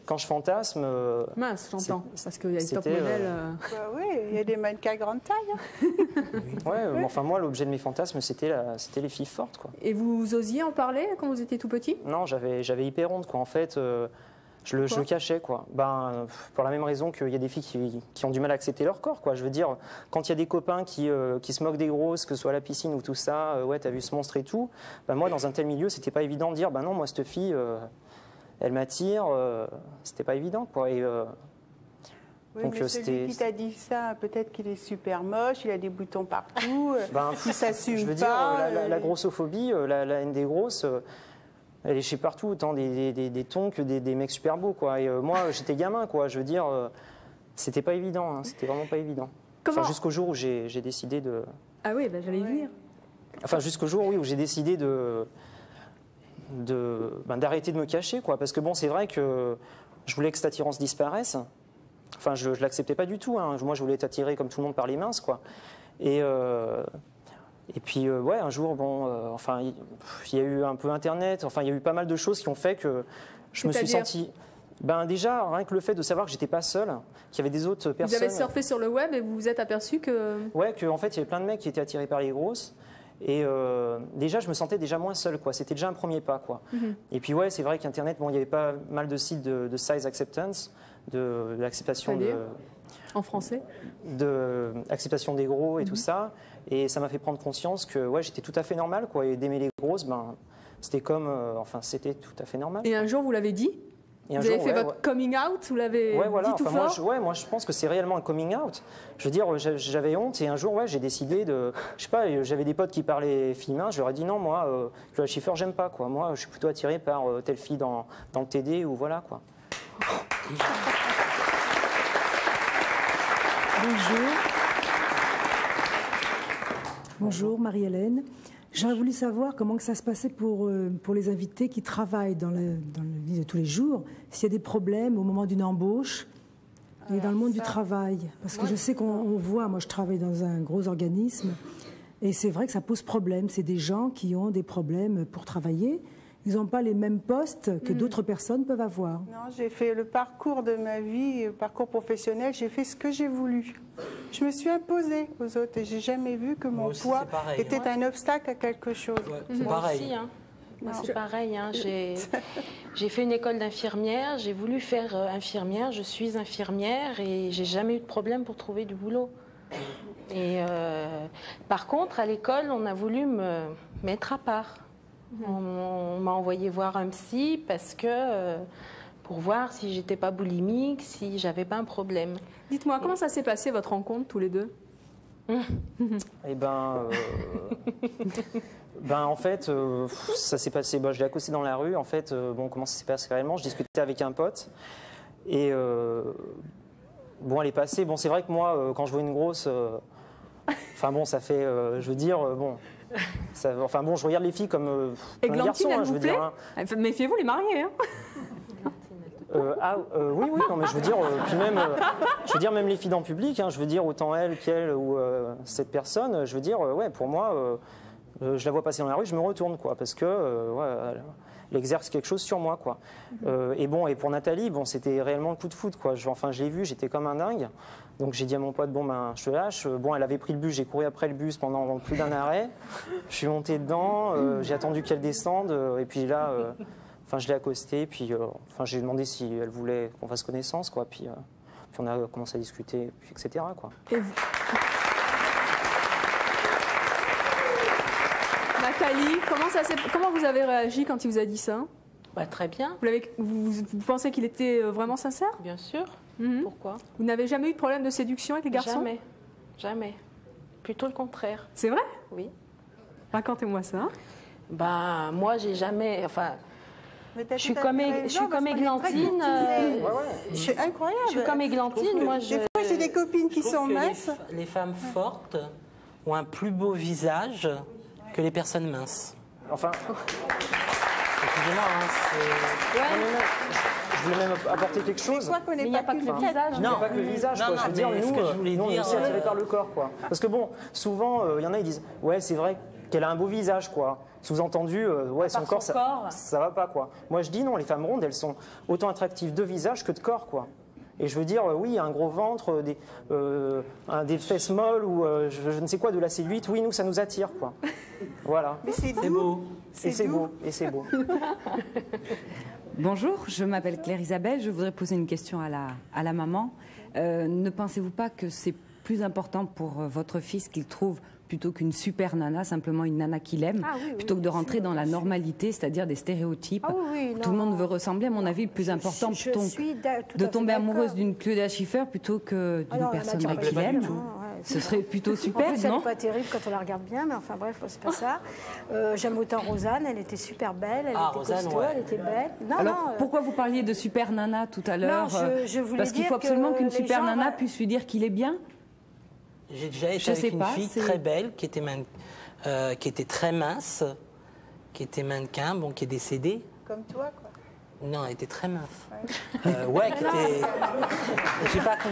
Quand je fantasme. Mince, j'entends. Parce qu'il y a les top modèles. Oui, il y a des mannequins grande taille. Ouais, enfin, moi, l'objet de mes fantasmes, c'était les filles fortes, quoi. Et vous osiez en parler quand vous étiez tout petit? Non, j'avais hyper honte, quoi. En fait. Je le cachais, quoi. Pour la même raison qu'il y a des filles qui ont du mal à accepter leur corps, quoi. Je veux dire, quand il y a des copains qui se moquent des grosses, que ce soit à la piscine ou tout ça, ouais, t'as vu ce monstre et tout, moi, dans un tel milieu, c'était pas évident de dire, non, moi, cette fille, elle m'attire, c'était pas évident, quoi. Et, oui, donc, mais celui qui t'a dit ça, peut-être qu'il est super moche, il a des boutons partout, il s'assume pas. Je veux dire, la grossophobie, la haine des grosses... elle est chez partout, autant des tons que des mecs super beaux, quoi. Et moi, j'étais gamin, quoi. Je veux dire, c'était pas évident, hein. C'était vraiment pas évident. Enfin, jusqu'au jour où j'ai décidé de... Ah oui, j'allais y venir. Enfin, jusqu'au jour, oui, où j'ai décidé d'arrêter de me cacher, quoi. Parce que bon, c'est vrai que je voulais que cette attirance disparaisse. Enfin, je l'acceptais pas du tout, hein. Moi, je voulais être attiré comme tout le monde par les minces, quoi. Et puis, ouais, un jour, enfin, il y a eu un peu Internet, enfin, il y a eu pas mal de choses qui ont fait que je me suis senti... déjà, rien que le fait de savoir que j'étais pas seul, qu'il y avait des autres personnes... Vous avez surfé sur le web et vous vous êtes aperçu que... Ouais, qu'en fait, il y avait plein de mecs qui étaient attirés par les grosses. Et déjà, je me sentais déjà moins seul, quoi. C'était déjà un premier pas, quoi. Mm-hmm. Et puis, ouais, c'est vrai qu'Internet, il y avait pas mal de sites de size acceptance, de l'acceptation de... En français? De acceptation des gros et tout ça. Et ça m'a fait prendre conscience que ouais, j'étais tout à fait normal, quoi. Et d'aimer les grosses, c'était comme... enfin, c'était tout à fait normal. Et un jour, vous l'avez dit? Vous avez fait votre coming out? Vous l'avez dit tout fort? Moi, je pense que c'est réellement un coming out. Je veux dire, j'avais honte et un jour, ouais, j'ai décidé de... Je sais pas, j'avais des potes qui parlaient filles minces. Je leur ai dit non, moi, la Schiffer, j'aime pas, quoi. Moi, je suis plutôt attiré par telle fille dans le TD ou voilà, quoi. Bonjour. Bonjour, Marie-Hélène. J'aurais voulu savoir comment que ça se passait pour les invités qui travaillent dans la vie de tous les jours, s'il y a des problèmes au moment d'une embauche et dans le monde du travail. Parce que je sais qu'on voit, moi je travaille dans un gros organisme, et c'est vrai que ça pose problème. C'est des gens qui ont des problèmes pour travailler. Ils n'ont pas les mêmes postes que d'autres personnes peuvent avoir. Non, j'ai fait le parcours de ma vie, le parcours professionnel, j'ai fait ce que j'ai voulu. Je me suis imposée aux autres et j'ai jamais vu que mon poids était un obstacle à quelque chose. Ouais, c'est pareil. Aussi, hein. Moi, c'est pareil. Hein. J'ai fait une école d'infirmière, j'ai voulu faire infirmière, je suis infirmière et j'ai jamais eu de problème pour trouver du boulot. Et par contre, à l'école, on a voulu me mettre à part. On m'a envoyé voir un psy parce que pour voir si j'étais pas boulimique, si j'avais pas un problème. Dites-moi, comment ça s'est passé votre rencontre tous les deux? Eh en fait, ça s'est passé. Je l'ai accosté dans la rue. En fait, comment ça s'est passé réellement? Je discutais avec un pote et elle est passée. C'est vrai que moi, quand je vois une grosse, ça fait, je veux dire, Enfin bon, je regarde les filles comme plein de garçons, elle je vous veux plaît dire. Méfiez-vous les mariés. Hein. Oui, non, mais je veux dire, puis même, je veux dire, même les filles dans le public, hein, je veux dire, autant elle qu'elle ou cette personne, je veux dire, ouais, pour moi, je la vois passer dans la rue, je me retourne, quoi, parce que, ouais, elle exerce quelque chose sur moi, quoi. Et bon, et pour Nathalie, bon, c'était réellement le coup de foudre, quoi. Enfin, je l'ai vu, j'étais comme un dingue. Donc j'ai dit à mon pote, bon ben je te lâche. Bon, elle avait pris le bus, j'ai couru après le bus pendant plus d'un arrêt. Je suis monté dedans, j'ai attendu qu'elle descende, et puis là, enfin je l'ai accostée, puis enfin j'ai demandé si elle voulait qu'on fasse connaissance, quoi. Puis on a commencé à discuter, puis etc. quoi. Nathalie, comment vous avez réagi quand il vous a dit ça? Très bien. Vous pensez qu'il était vraiment sincère? Bien sûr. Pourquoi? Vous n'avez jamais eu de problème de séduction avec les garçons? Jamais. Jamais. Plutôt le contraire. C'est vrai? Oui. Racontez-moi ça. Moi, j'ai jamais... Enfin, je suis comme Églantine. C'est incroyable. Je suis comme Églantine. Moi, des fois, j'ai des copines qui sont minces. Les femmes fortes ont un plus beau visage que les personnes minces. Enfin... Excusez-moi, je voulais même apporter quelque chose. Mais il n'y a pas que le visage. Non, il n'y a pas que le visage. Quoi. Je veux dire, nous, on est aussi attirés par le corps. Quoi. Parce que bon, souvent, il y en a qui disent « Ouais, c'est vrai qu'elle a un beau visage. » quoi. Sous-entendu, ouais, son corps, ça va pas. Quoi. Moi, je dis non, les femmes rondes, elles sont autant attractives de visage que de corps. Quoi. Et je veux dire, oui, un gros ventre, des fesses molles ou je ne sais quoi, de la séduite, oui, nous, ça nous attire. Quoi. Voilà. Mais c'est beau. Et c'est beau. Et c'est beau. Bonjour, je m'appelle Claire Isabelle. Je voudrais poser une question à la maman. Ne pensez-vous pas que c'est plus important pour votre fils qu'il trouve plutôt qu'une super nana, simplement une nana qu'il aime, plutôt que de rentrer dans la normalité, c'est-à-dire des stéréotypes. Tout le monde veut ressembler, à mon avis, le plus important de tomber amoureuse d'une Claudia Schiffer plutôt que d'une personne qu'il aime. Ce serait plutôt super, en plus, elle non? n'est pas terrible quand on la regarde bien, mais enfin bref, c'est pas ça. J'aime autant Rosanne, elle était super belle, elle était costaud, elle était belle. Pourquoi vous parliez de super nana tout à l'heure? Je voulais Parce qu'il faut absolument qu'une super nana puisse lui dire qu'il est bien. J'ai déjà été avec une fille très belle qui était très mince, qui était mannequin, bon, qui est décédée. Comme toi, quoi. Non, elle était très mince. Ouais, qui était... J'ai pas compris.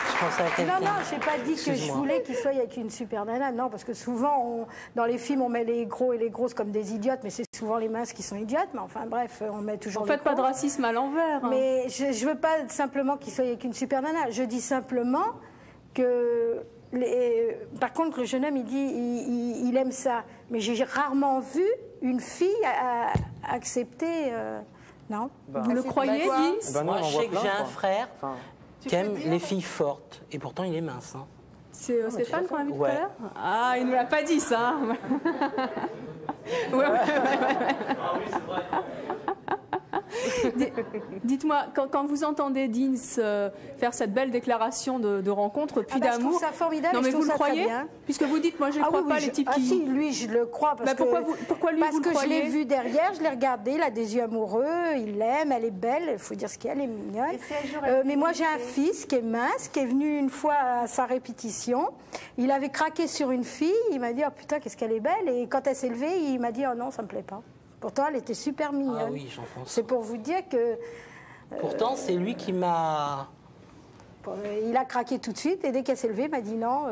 Je pensais à quelqu'un. Non, je n'ai pas dit que je voulais qu'il soit avec une super nana. Non, parce que souvent, dans les films, on met les gros et les grosses comme des idiotes, mais c'est souvent les minces qui sont idiotes. Mais enfin, bref, on met toujours les faites pas de racisme à l'envers. Hein. Mais je ne veux pas simplement qu'il soit avec une super nana. Je dis simplement que... Par contre, le jeune homme, il dit il aime ça. Mais j'ai rarement vu une fille accepter... non. Vous le croyez, Guy? Moi, je sais que j'ai un frère qui aime les filles fortes. Et pourtant, il est mince. Hein. C'est Stéphane qu'on a vu tout ouais. à l'heure? Ah, il ne nous l'a pas dit, ça. Ouais. Dites-moi, quand vous entendez Deans faire cette belle déclaration de rencontre, puis d'amour... Je trouve ça formidable. Non, mais vous le croyez? Puisque vous dites, moi, je ne crois pas les types qui... si, lui, je le crois. Parce que, pourquoi lui, vous le croyez? Parce que je l'ai vu derrière, je l'ai regardé, il a des yeux amoureux, il l'aime, elle est belle, il faut dire ce qu'elle est mignonne. Mais moi, j'ai un fils qui est mince, qui est venu une fois à sa répétition. Il avait craqué sur une fille, il m'a dit, oh putain, qu'est-ce qu'elle est belle. Et quand elle s'est levée, il m'a dit, oh non, ça me plaît pas. Pourtant, elle était super mignonne. Ah oui, j'enfonce. C'est pour vous dire que... Pourtant, c'est lui qui m'a... Il a craqué tout de suite et dès qu'elle s'est levée, il m'a dit non,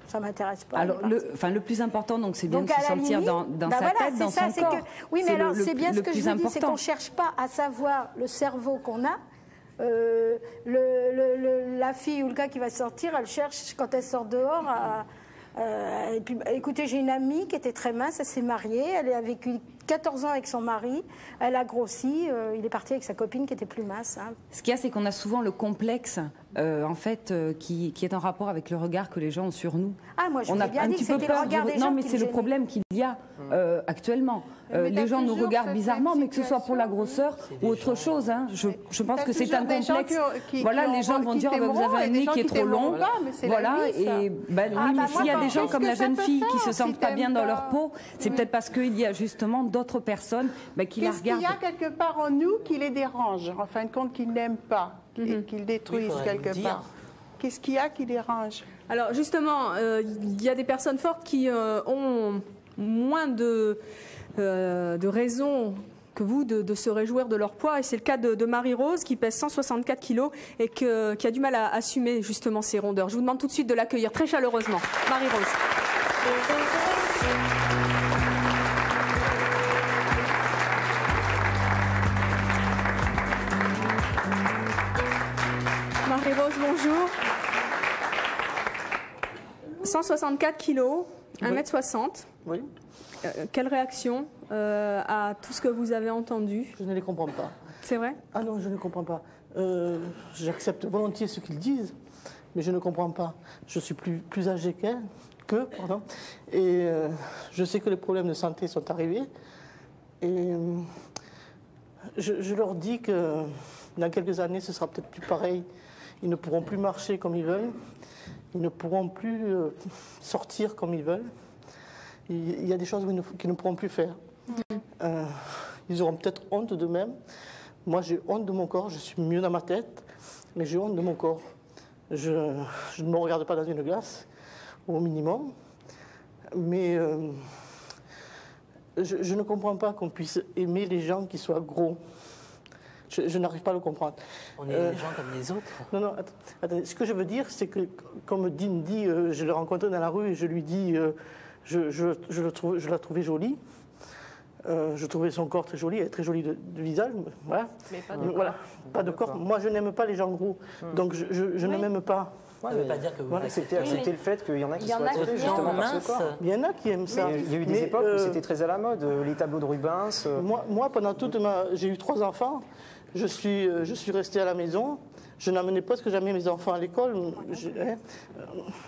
ça ne m'intéresse pas. Alors, le plus important, donc, c'est bien de se sentir dans sa tête, dans son corps. Oui, mais alors, c'est bien ce que je vous dis, c'est qu'on important. ne cherche pas à savoir le cerveau qu'on a. La fille ou le gars qui va sortir, elle cherche, quand elle sort dehors, et puis, écoutez, j'ai une amie qui était très mince, elle s'est mariée, elle a vécu 14 ans avec son mari, elle a grossi, il est parti avec sa copine qui était plus mince. Hein. Ce qu'il y a, c'est qu'on a souvent le complexe, en fait, qui est en rapport avec le regard que les gens ont sur nous. Ah, moi, je on vous ai a bien un dit petit que peu c'était le peur regard des gens. Non, mais qui c'est me le gênait. problème qu'il y a actuellement. Les gens nous regardent bizarrement, mais que ce soit pour la grosseur ou autre chose. Hein. Je pense que c'est un complexe. Voilà, les gens vont dire vous avez un nez qui est trop long. Voilà, et mais s'il y a des gens comme la jeune fille qui se sentent pas bien dans leur peau, c'est peut-être parce qu'il y a justement d'autres personnes qui la regardent. Qu'est-ce qu'il y a quelque part en nous qui les dérange, en fin de compte, qu'ils n'aiment pas, et qu'ils détruisent quelque part? Qu'est-ce qu'il y a qui dérange? Alors justement, il y a des personnes fortes qui ont moins de raisons que vous de se réjouir de leur poids. Et c'est le cas de Marie-Rose qui pèse 164 kilos et qui a du mal à assumer justement ses rondeurs. Je vous demande tout de suite de l'accueillir très chaleureusement. Marie-Rose. Marie-Rose, bonjour. 164 kilos, 1m60. Oui. Quelle réaction à tout ce que vous avez entendu? Je ne les comprends pas. C'est vrai? Ah non, je ne comprends pas. J'accepte volontiers ce qu'ils disent, mais je ne comprends pas. Je suis plus âgé pardon, et je sais que les problèmes de santé sont arrivés. Et je leur dis que dans quelques années, ce sera peut-être plus pareil. Ils ne pourront plus marcher comme ils veulent. Ils ne pourront plus sortir comme ils veulent. Il y a des choses qu'ils ne pourront plus faire. Ils auront peut-être honte d'eux-mêmes. Moi, j'ai honte de mon corps. Je suis mieux dans ma tête, mais j'ai honte de mon corps. Je ne me regarde pas dans une glace, au minimum. Mais je ne comprends pas qu'on puisse aimer les gens qui soient gros. Je n'arrive pas à le comprendre. On est des gens comme les autres. Non, non, attendez. Ce que je veux dire, c'est que, comme Dean dit, je l'ai rencontré dans la rue et je lui dis, je la trouvais jolie. Je trouvais son corps très joli, elle est très jolie de visage. Voilà. Mais pas de voilà. corps. Pas de corps. Moi, je n'aime pas les gens gros. Donc, je ne m'aime pas. Ça ne veut pas dire que vous acceptez le fait qu'il y en a qui soient très justement par ce corps. Il y en a qui aiment ça. Il y a eu des époques où c'était très à la mode, les tableaux de Rubens. Moi, pendant toute j'ai eu 3 enfants. Je suis resté à la maison. Je n'amenais presque jamais mes enfants à l'école.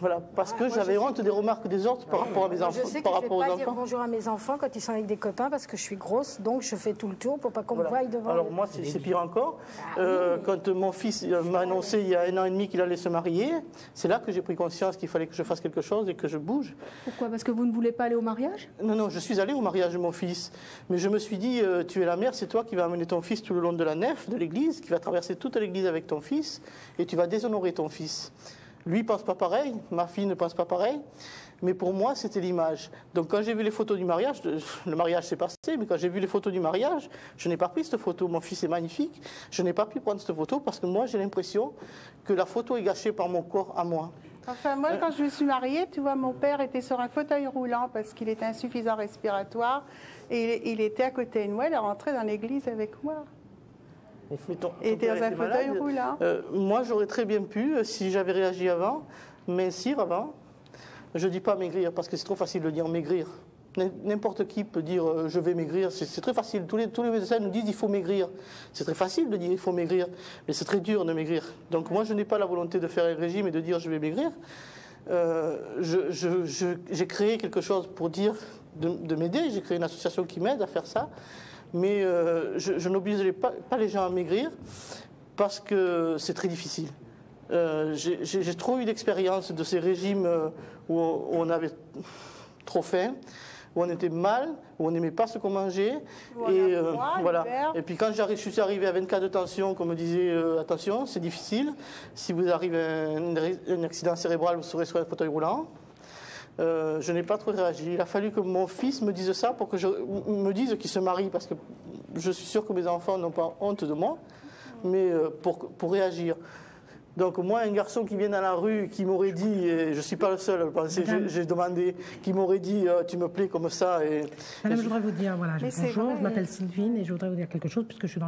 Voilà, parce que j'avais honte des remarques des autres par rapport à mes enfants. Je sais que je ne vais pas dire bonjour à mes enfants quand ils sont avec des copains parce que je suis grosse, donc je fais tout le tour pour pas qu'on me voie devant. Alors moi, c'est pire encore. Quand mon fils m'a annoncé il y a 1 an et demi qu'il allait se marier, c'est là que j'ai pris conscience qu'il fallait que je fasse quelque chose et que je bouge. Pourquoi? Parce que vous ne voulez pas aller au mariage? Non, non, je suis allé au mariage de mon fils. Mais je me suis dit, tu es la mère, c'est toi qui vas amener ton fils tout le long de la nef de l'église, qui va traverser toute l'église avec ton fils. Et tu vas déshonorer ton fils. Lui ne pense pas pareil, ma fille ne pense pas pareil, mais pour moi, c'était l'image. Donc quand j'ai vu les photos du mariage, le mariage s'est passé, mais quand j'ai vu les photos du mariage, je n'ai pas pris cette photo. Mon fils est magnifique, je n'ai pas pu prendre cette photo parce que moi, j'ai l'impression que la photo est gâchée par mon corps à moi. Enfin, moi, quand je me suis mariée, tu vois, mon père était sur un fauteuil roulant parce qu'il était insuffisant respiratoire, et il était à côté de moi, il est rentré dans l'église avec moi. Et était dans un fauteuil roulant. Moi, j'aurais très bien pu, si j'avais réagi avant, mincir avant. Je ne dis pas maigrir, parce que c'est trop facile de dire maigrir. N'importe qui peut dire je vais maigrir, c'est très facile. Tous les médecins nous disent il faut maigrir. C'est très facile de dire il faut maigrir, mais c'est très dur de maigrir. Donc moi, je n'ai pas la volonté de faire un régime et de dire je vais maigrir. J'ai créé quelque chose pour dire de m'aider. J'ai créé une association qui m'aide à faire ça. Mais je n'obligerai pas les gens à maigrir parce que c'est très difficile. J'ai trop eu d'expérience de ces régimes où on avait trop faim, où on était mal, où on n'aimait pas ce qu'on mangeait. Et, voilà. Et puis quand je suis arrivé à 24 de tension, qu'on me disait attention, c'est difficile. Si vous arrivez à un accident cérébral, vous serez sur un fauteuil roulant. Je n'ai pas trop réagi. Il a fallu que mon fils me dise ça pour que je me dise qu'il se marie, parce que je suis sûr que mes enfants n'ont pas honte de moi, mais pour réagir. Donc moi, un garçon qui vient dans la rue, qui m'aurait dit, et je ne suis pas le seul à le penser, j'ai demandé, qui m'aurait dit tu me plais comme ça. Madame, je voudrais vous dire, voilà, bonjour, je m'appelle Sylvine et je voudrais vous dire quelque chose, puisque je suis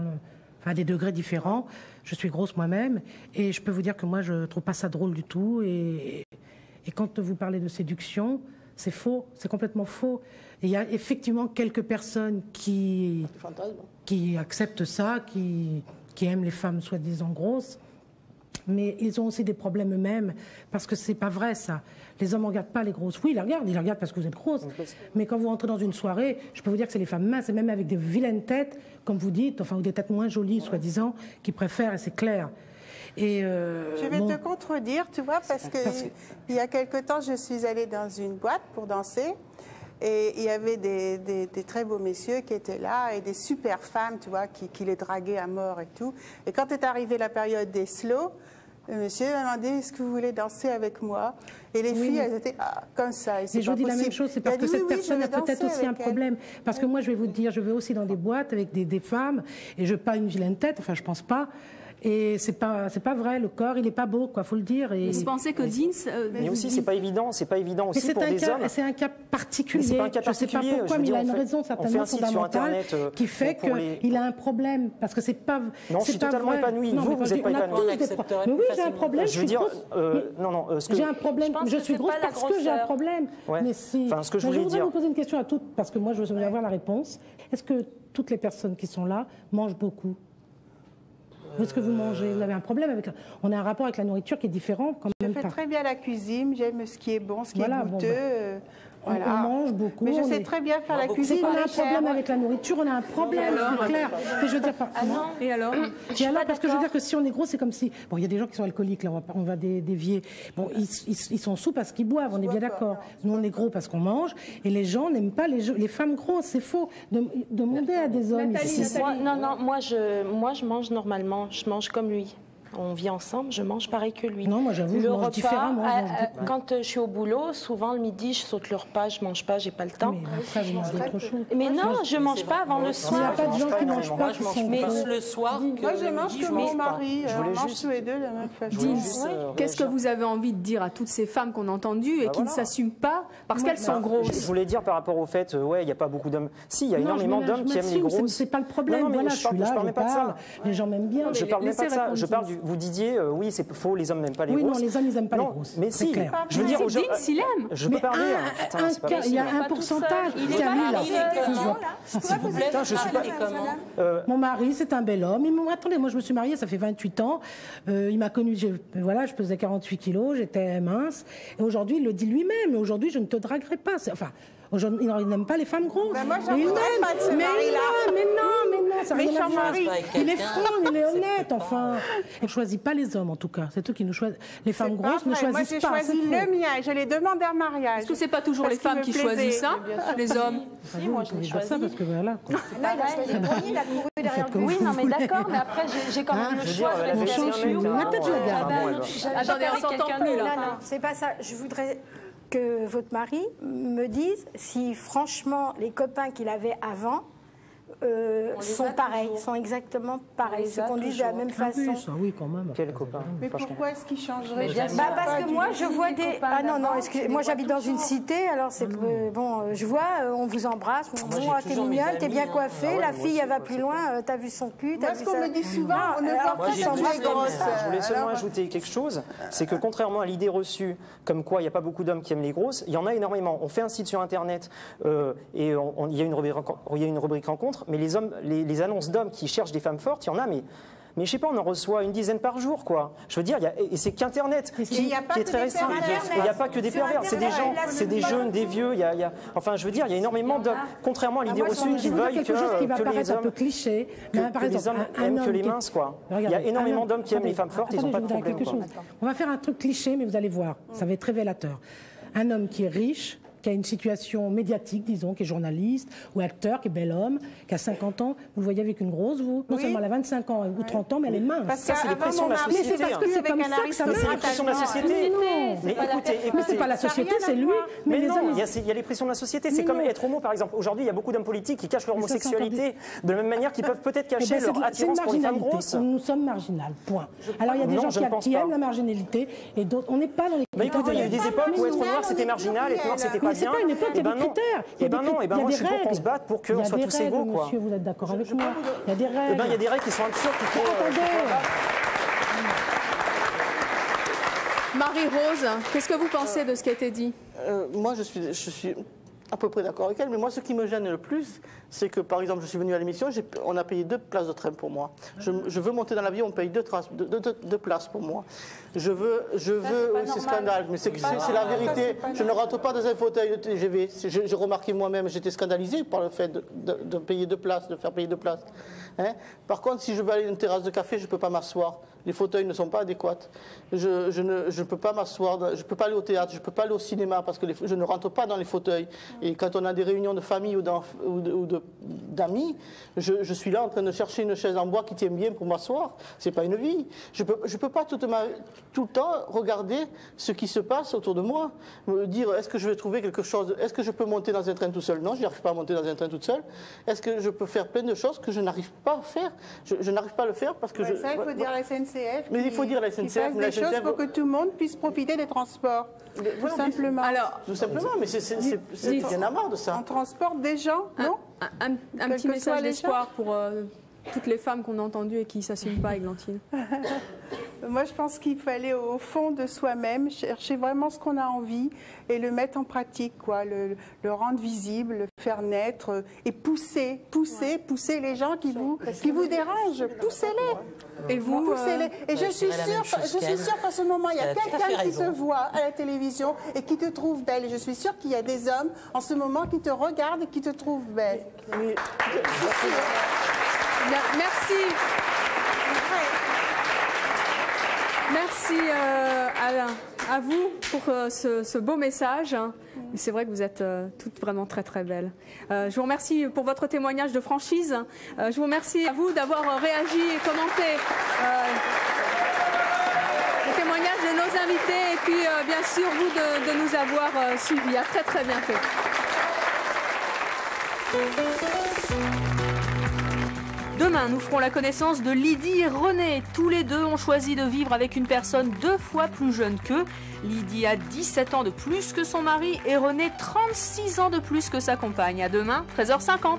à des degrés différents. Je suis grosse moi-même et je peux vous dire que moi, je ne trouve pas ça drôle du tout. Et quand vous parlez de séduction, c'est faux, c'est complètement faux. Et il y a effectivement quelques personnes qui acceptent ça, qui aiment les femmes soi-disant grosses, mais ils ont aussi des problèmes eux-mêmes, parce que c'est pas vrai ça. Les hommes ne regardent pas les grosses. Oui, ils les regardent parce que vous êtes grosse. Mais quand vous rentrez dans une soirée, je peux vous dire que c'est les femmes minces, et même avec des vilaines têtes, comme vous dites, enfin, ou des têtes moins jolies, soi-disant, qui préfèrent, et c'est clair. Je vais te contredire, tu vois, parce que il y a quelque temps, je suis allée dans une boîte pour danser et il y avait des très beaux messieurs qui étaient là et des super femmes, tu vois, qui les draguaient à mort et tout. Et quand est arrivée la période des slows, Le monsieur m'a demandé, est-ce que vous voulez danser avec moi? Et les filles, elles étaient comme ça. Mais je vous dis la même chose, c'est parce que cette personne a peut-être aussi un problème. Parce que moi, je vais vous dire, je vais aussi dans des boîtes avec des femmes, et je pas une vilaine tête, enfin, je pense pas. Et c'est pas vrai, le corps, il est pas beau, quoi, faut le dire. Et vous pensez que Dins... mais aussi, c'est pas évident aussi pour des hommes. C'est un cas particulier. C'est pas un cas je sais pas pourquoi, mais il a une raison certainement fondamentale qui fait qu'il a un problème. Parce que c'est pas. Non, je suis totalement épanoui. Vous n'êtes pas épanoui. Mais oui, j'ai un problème. Je veux dire, non. J'ai un problème. Je suis grosse parce que j'ai un problème. Mais si. Enfin, ce que je voulais dire. Je voudrais vous poser une question à toutes, parce que moi, je veux avoir la réponse. Est-ce que toutes les personnes qui sont là mangent beaucoup? Est-ce que vous mangez? Vous avez un problème avec... On a un rapport avec la nourriture qui est différent quand même. Je fais très bien la cuisine, j'aime ce qui est bon, ce qui est goûteux. Voilà. On mange beaucoup. Mais je sais très bien faire la cuisine. C'est qu'on a un problème avec la nourriture, on a un problème, c'est clair. Et je veux dire, Et alors? Parce que je veux dire que si on est gros, c'est comme si... Bon, il y a des gens qui sont alcooliques, là, on va dévier. Bon, ils sont sous parce qu'ils boivent, on est bien d'accord. Nous, on est gros parce qu'on mange, et les gens n'aiment pas les femmes grosses, c'est faux. Demandez à des hommes ici. Moi, je mange normalement, je mange comme lui. On vit ensemble, je mange pareil que lui. Non, moi j'avoue, je mange différemment. Quand je suis au boulot, souvent le midi, je saute le repas, je mange pas, j'ai pas le temps. Mais après, vous mangez autre chose. Mais non, je mange pas avant le soir. Il n'y a pas de gens qui mangent pas. Je mange plus le soir que moi, je mange comme mon mari. On mange tous les deux la même façon. Qu'est-ce que vous avez envie de dire à toutes ces femmes qu'on a entendues et qui ne s'assument pas parce qu'elles sont grosses? Je voulais dire par rapport au fait, il n'y a pas beaucoup d'hommes. Si, il y a énormément d'hommes qui aiment les grosses. C'est pas le problème. Voilà, je suis là, je parle. Les gens m'aiment bien. Je parle même pas de ça. Je parle du. Vous disiez, oui, c'est faux, les hommes n'aiment pas les grosses. Oui, non, les hommes, ils n'aiment pas les grosses. Mais si, je veux dire, Dins, il aime. Je peux parler. Il y a un pourcentage. Il est là. Je suis pas. Mon mari, c'est un bel homme. Attendez, moi, je me suis mariée, ça fait 28 ans. Il m'a connue, voilà, je pesais 48 kilos, j'étais mince. Et aujourd'hui, il le dit lui-même. Et aujourd'hui, je ne te draguerai pas. Enfin. Il n'aime pas les femmes grosses. Ben moi, j'en voudrais pas de ce mari-là. Mais non, ça n'a rien à voir. Mari. Il est franc, il est honnête, enfin. Il ne choisit pas les hommes, en tout cas. C'est eux qui nous choisissent. Les femmes grosses ne choisissent pas. Moi, j'ai choisi le mien et je l'ai demandé en mariage. Est-ce que c'est pas toujours les femmes qui choisissent ça, les hommes? Si, moi, je l'ai choisi. Ça parce que voilà. Il a choisi le premier, il a couru derrière vous. Oui, non, mais d'accord, mais après, j'ai quand même le choix. On change, la tête, je la garde. Attendez, on s'entend plus, là. Non, c'est pas ça. Je voudrais que votre mari me dise si franchement les copains qu'il avait avant sont pareils, sont exactement pareils, se conduisent de la même façon. Oui, quand même. Quel copain? Mais pourquoi est-ce qu'ils changeraient? Parce que moi, je vois des... Ah non, moi j'habite dans une cité, alors c'est... Bon, je vois, on vous embrasse, bon, t'es mignonne, t'es bien coiffée, la fille, elle va plus loin, t'as vu son cul, t'as vu ça... Parce qu'on me dit souvent, on ne voit pas son mec grosse. Je voulais seulement ajouter quelque chose, c'est que contrairement à l'idée reçue, comme quoi il n'y a pas beaucoup d'hommes qui aiment les grosses, il y en a énormément. On fait un site sur Internet et il y a une rubrique rencontre, mais les hommes, les annonces d'hommes qui cherchent des femmes fortes, il y en a, mais je sais pas, on en reçoit une dizaine par jour, quoi. Je veux dire, et c'est qu'Internet qui est très restreint. Il n'y a pas que des pervers, c'est des gens, c'est des jeunes, des vieux. Enfin, je veux dire, il y a énormément d'hommes, contrairement à l'idée reçue, qui veulent que les hommes, aiment que les minces, quoi. Il y a énormément d'hommes qui aiment les femmes fortes, ils n'ont pas de problème. On va faire un truc cliché, mais vous allez voir, ça va être révélateur. Un homme qui est riche, qui a une situation médiatique, disons, qui est journaliste ou acteur, qui est bel homme, qui a 50 ans. Vous le voyez avec une grosse, vous? Non seulement elle a 25 ans ou 30 ans, mais elle est mince. Parce que c'est les pressions de la société. Mais c'est parce que c'est comme ça que ça marche. C'est les pressions de la société. Mais écoutez, c'est pas la société, c'est lui. Mais non, il y a les pressions de la société. C'est comme être homo, par exemple. Aujourd'hui, il y a beaucoup d'hommes politiques qui cachent leur homosexualité de la même manière qu'ils peuvent peut-être cacher leur attirance pour les femmes grosses. Nous sommes marginales, point. Alors il y a des gens qui aiment la marginalité et d'autres. On n'est pas dans les... Mais écoutez, il y a eu des époques où être noir c'était marginal, être noir c'était pas bien. Et ben non, moi je suis pour qu'on se batte pour qu'on soit tous égaux, quoi. Monsieur, vous êtes d'accord avec moi? Il y a des règles. Eh ben il y a des règles qui sont absurdes. Marie-Rose, qu'est-ce que vous pensez de ce qui a été dit? Moi, je suis à peu près d'accord avec elle, mais moi, ce qui me gêne le plus, c'est que, par exemple, je suis venu à l'émission, on a payé 2 places de train pour moi. Je veux monter dans l'avion, on paye 2 places pour moi. Je veux c'est scandale, mais c'est la vérité. Je ne rentre pas dans un fauteuil de TGV. J'ai remarqué moi-même, j'étais scandalisé par le fait de payer 2 places, de faire payer 2 places. Hein? Par contre, si je veux aller à une terrasse de café, je ne peux pas m'asseoir. les fauteuils ne sont pas adéquats. Je ne peux pas m'asseoir, je ne peux pas aller au théâtre, je ne peux pas aller au cinéma parce que je ne rentre pas dans les fauteuils. Et quand on a des réunions de famille ou d'amis, je suis là en train de chercher une chaise en bois qui tient bien pour m'asseoir. Ce n'est pas une vie. Je ne peux pas tout le temps regarder ce qui se passe autour de moi, me dire est-ce que je vais trouver quelque chose, est-ce que je peux monter dans un train tout seul? Non, je n'arrive pas à monter dans un train toute seule. Est-ce que je peux faire plein de choses que je n'arrive pas à faire? Je n'arrive pas à le faire parce que ça, il faut dire la SNCF. Mais il faut dire la SNCF. Qui fasse des choses pour que tout le monde puisse profiter des transports. Tout simplement. Alors, tout simplement, mais c'est bien à marre de ça. On transporte des gens, non? Un petit message d'espoir pour toutes les femmes qu'on a entendues et qui ne s'assument pas, Églantine. Moi, je pense qu'il faut aller au fond de soi-même, chercher vraiment ce qu'on a envie et le mettre en pratique, quoi, le rendre visible, le faire naître et pousser les gens qui vous dérangent, poussez-les. Et vous, poussez-les. Et je suis sûre qu'en ce moment, il y a quelqu'un qui te voit à la télévision et qui te trouve belle. Et je suis sûre qu'il y a des hommes en ce moment qui te regardent et qui te trouvent belle. Merci. Merci Alain, à vous pour ce beau message. C'est vrai que vous êtes toutes vraiment très très belles. Je vous remercie pour votre témoignage de franchise. Je vous remercie à vous d'avoir réagi et commenté le témoignage de nos invités et puis bien sûr vous de nous avoir suivis. À très très bientôt. Demain, nous ferons la connaissance de Lydie et René. Tous les deux ont choisi de vivre avec une personne 2 fois plus jeune qu'eux. Lydie a 17 ans de plus que son mari et René 36 ans de plus que sa compagne. À demain, 13h50.